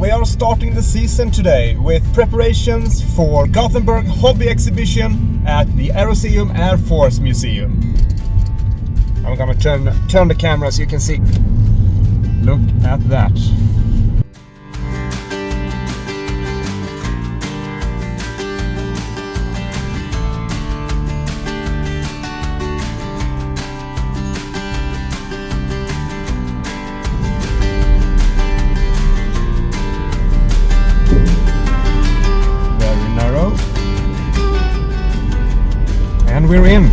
We are starting the season today with preparations for Gothenburg Hobby Exhibition at the Aeroseum Air Force Museum. I'm gonna turn the camera so you can see. Look at that. And we're in.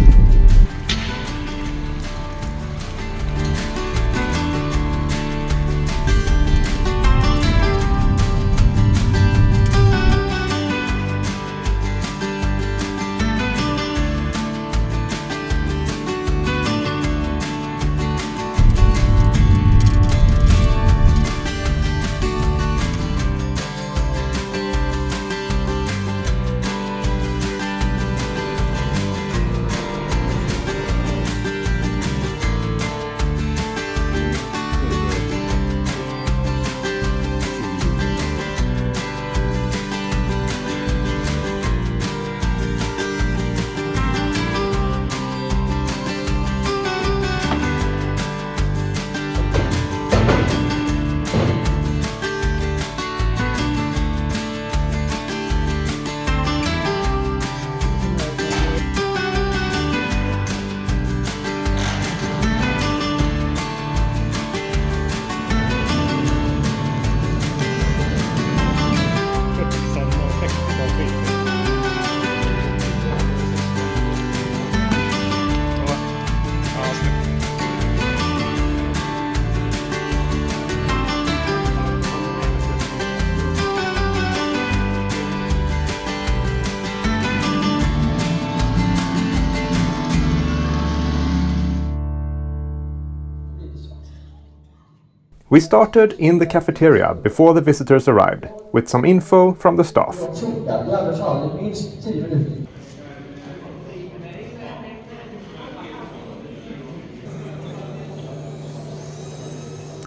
We started in the cafeteria before the visitors arrived, with some info from the staff.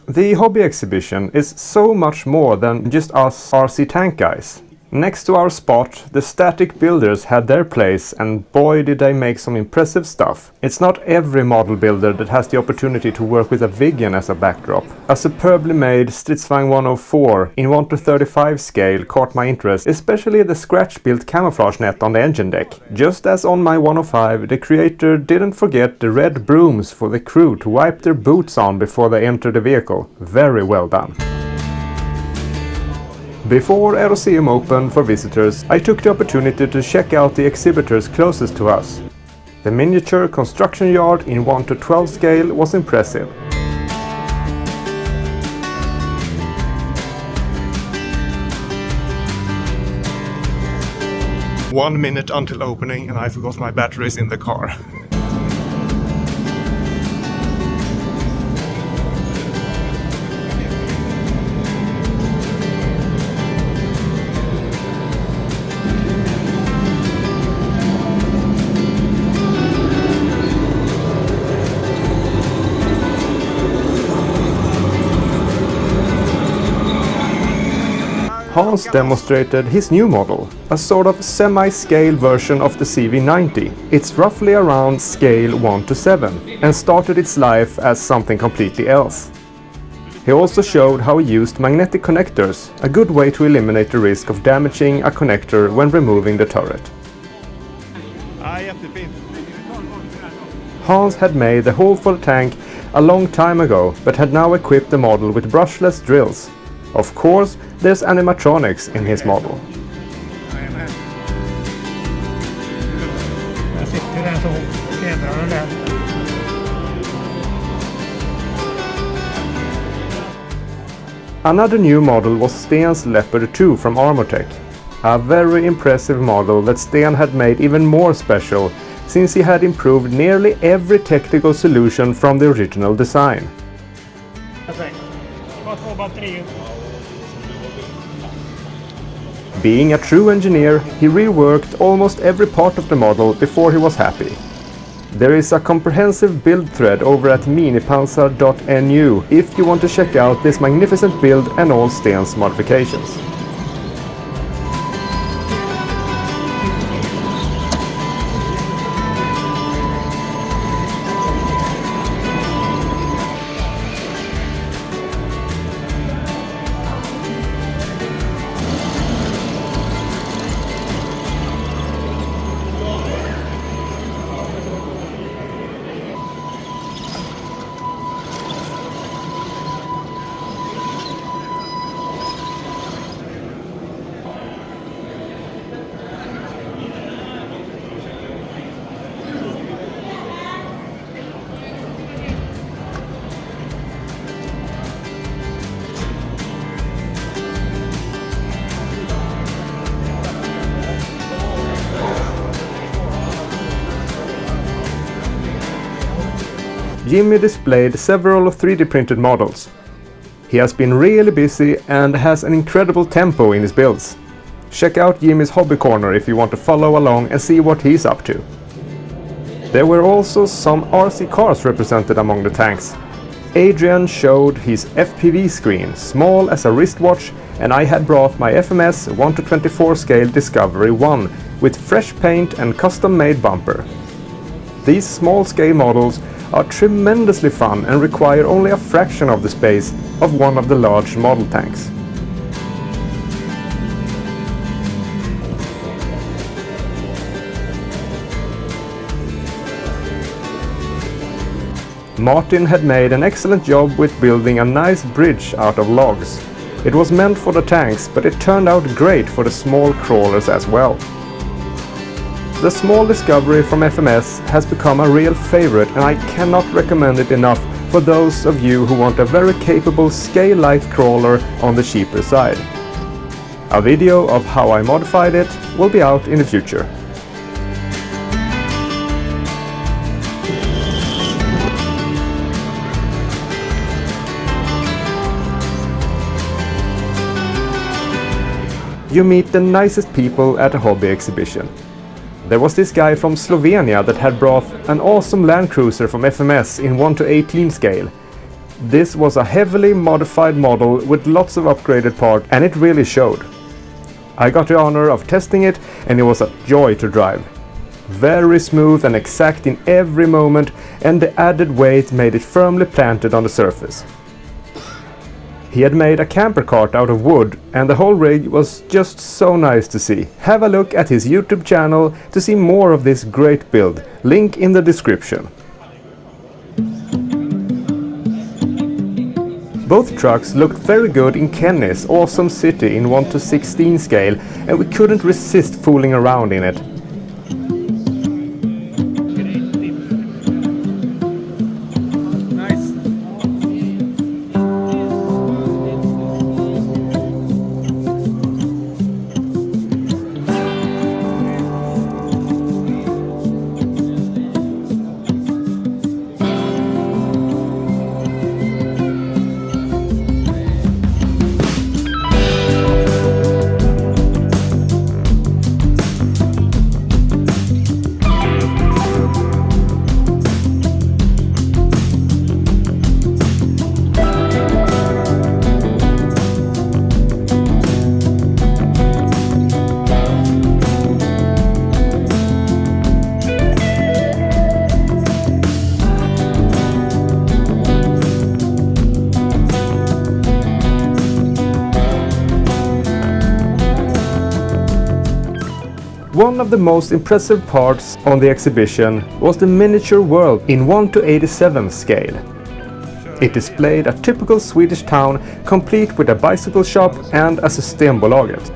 The hobby exhibition is so much more than just us RC tank guys. Next to our spot, the static builders had their place, and boy did they make some impressive stuff. It's not every model builder that has the opportunity to work with a Viggen as a backdrop. A superbly made Stridsvagn 104 in 1:35 scale caught my interest, especially the scratch-built camouflage net on the engine deck. Just as on my 105, the creator didn't forget the red brooms for the crew to wipe their boots on before they enter the vehicle. Very well done. Before Aeroseum opened for visitors, I took the opportunity to check out the exhibitors closest to us. The miniature construction yard in 1:12 scale was impressive. One minute until opening and I forgot my batteries in the car. Hans demonstrated his new model, a sort of semi-scale version of the CV90. It's roughly around scale 1:7 and started its life as something completely else. He also showed how he used magnetic connectors, a good way to eliminate the risk of damaging a connector when removing the turret. Hans had made the hole for the tank a long time ago, but had now equipped the model with brushless drills. Of course, there's animatronics in his model. Another new model was Sten's Leopard 2 from Armortech. A very impressive model that Sten had made even more special, since he had improved nearly every technical solution from the original design. Being a true engineer, he reworked almost every part of the model before he was happy. There is a comprehensive build thread over at Minipansar.nu if you want to check out this magnificent build and all Sten's modifications. Jimmy displayed several 3D printed models. He has been really busy and has an incredible tempo in his builds. Check out Jimmy's hobby corner if you want to follow along and see what he's up to. There were also some RC cars represented among the tanks. Adrian showed his FPV screen, small as a wristwatch, and I had brought my FMS 1:24 scale Discovery 1 with fresh paint and custom-made bumper. These small-scale models are tremendously fun and require only a fraction of the space of one of the large model tanks. Martin had made an excellent job with building a nice bridge out of logs. It was meant for the tanks, but it turned out great for the small crawlers as well. The small Discovery from FMS has become a real favorite, and I cannot recommend it enough for those of you who want a very capable scale-light crawler on the cheaper side. A video of how I modified it will be out in the future. You meet the nicest people at a hobby exhibition. There was this guy from Slovenia that had brought an awesome Land Cruiser from FMS in 1:18 scale. This was a heavily modified model with lots of upgraded parts, and it really showed. I got the honor of testing it, and it was a joy to drive. Very smooth and exact in every moment, and the added weight made it firmly planted on the surface. He had made a camper cart out of wood, and the whole rig was just so nice to see. Have a look at his YouTube channel to see more of this great build. Link in the description. Both trucks looked very good in Kenny's awesome city in 1:16 scale, and we couldn't resist fooling around in it. One of the most impressive parts on the exhibition was the miniature world in 1:87 scale. It displayed a typical Swedish town, complete with a bicycle shop and a Systembolaget.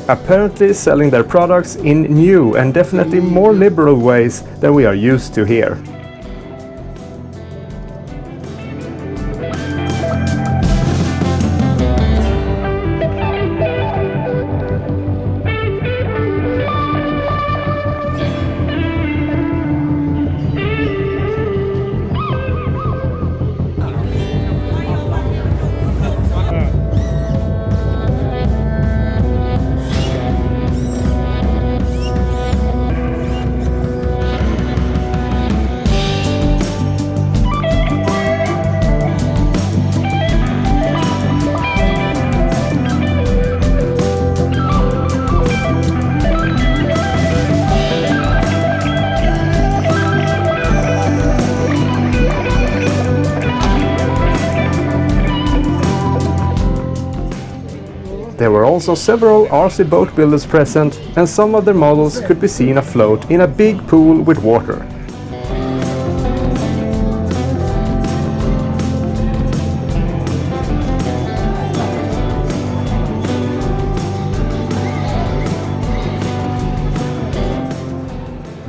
Apparently selling their products in new and definitely more liberal ways than we are used to here. There were also several RC boat builders present, and some of their models could be seen afloat in a big pool with water.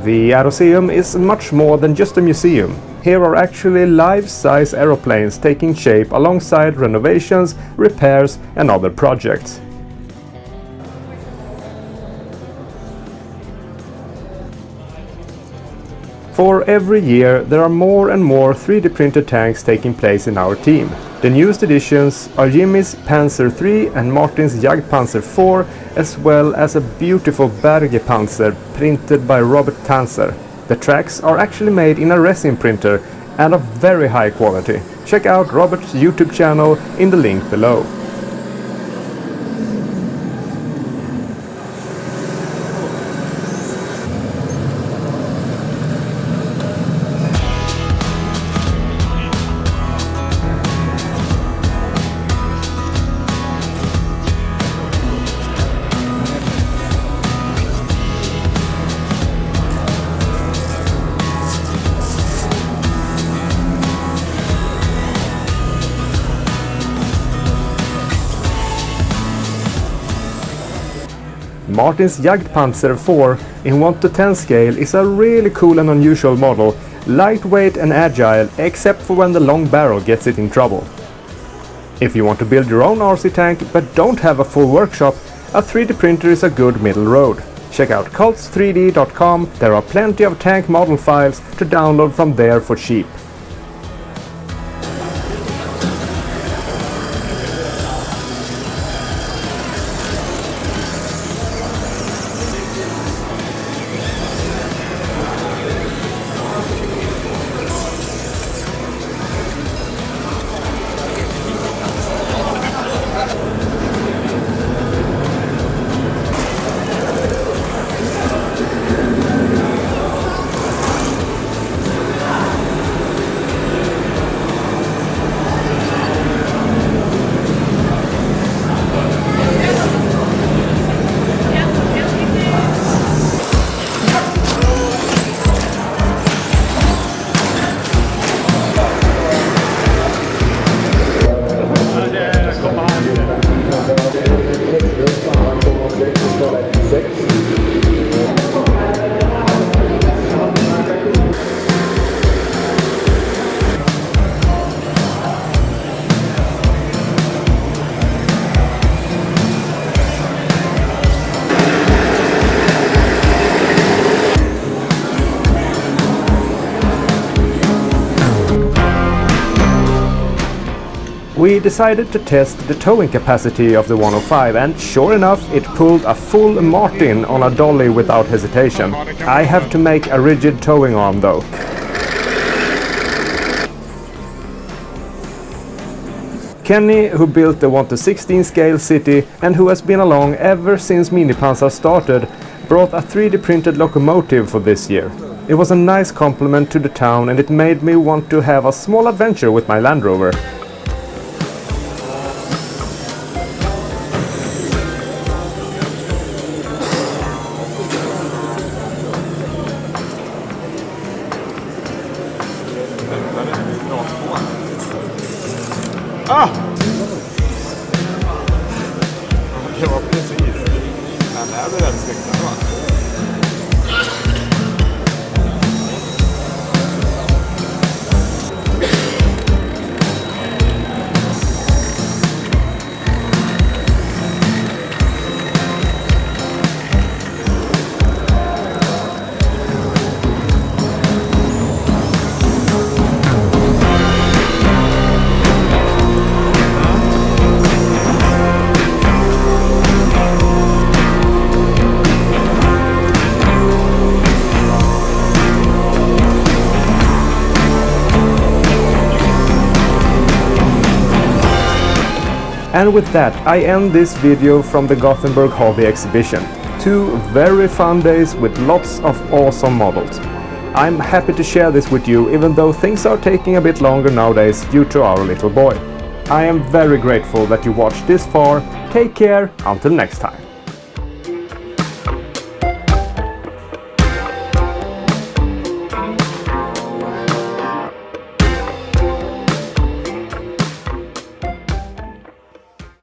The Aeroseum is much more than just a museum. Here are actually life-size aeroplanes taking shape alongside renovations, repairs and other projects. For every year there are more and more 3D printed tanks taking place in our team. The newest additions are Jimmy's Panzer 3 and Martin's Jagdpanzer 4, as well as a beautiful Bergepanzer printed by Robert Tanzer. The tracks are actually made in a resin printer and of very high quality. Check out Robert's YouTube channel in the link below. Martin's Jagdpanzer 4 in 1:10 scale is a really cool and unusual model, lightweight and agile except for when the long barrel gets it in trouble. If you want to build your own RC tank but don't have a full workshop, a 3D printer is a good middle road. Check out cults3d.com, there are plenty of tank model files to download from there for cheap. We decided to test the towing capacity of the 105 and sure enough it pulled a full Martin on a dolly without hesitation. I have to make a rigid towing arm though. Kenny, who built the 1:16 scale city and who has been along ever since Minipansar started, brought a 3D printed locomotive for this year. It was a nice compliment to the town and it made me want to have a small adventure with my Land Rover. Ah! Det var precis. Den här blir rätt snyggt, va? And with that, I end this video from the Gothenburg Hobby Exhibition. 2 very fun days with lots of awesome models. I'm happy to share this with you, even though things are taking a bit longer nowadays due to our little boy. I am very grateful that you watched this far. Take care, until next time.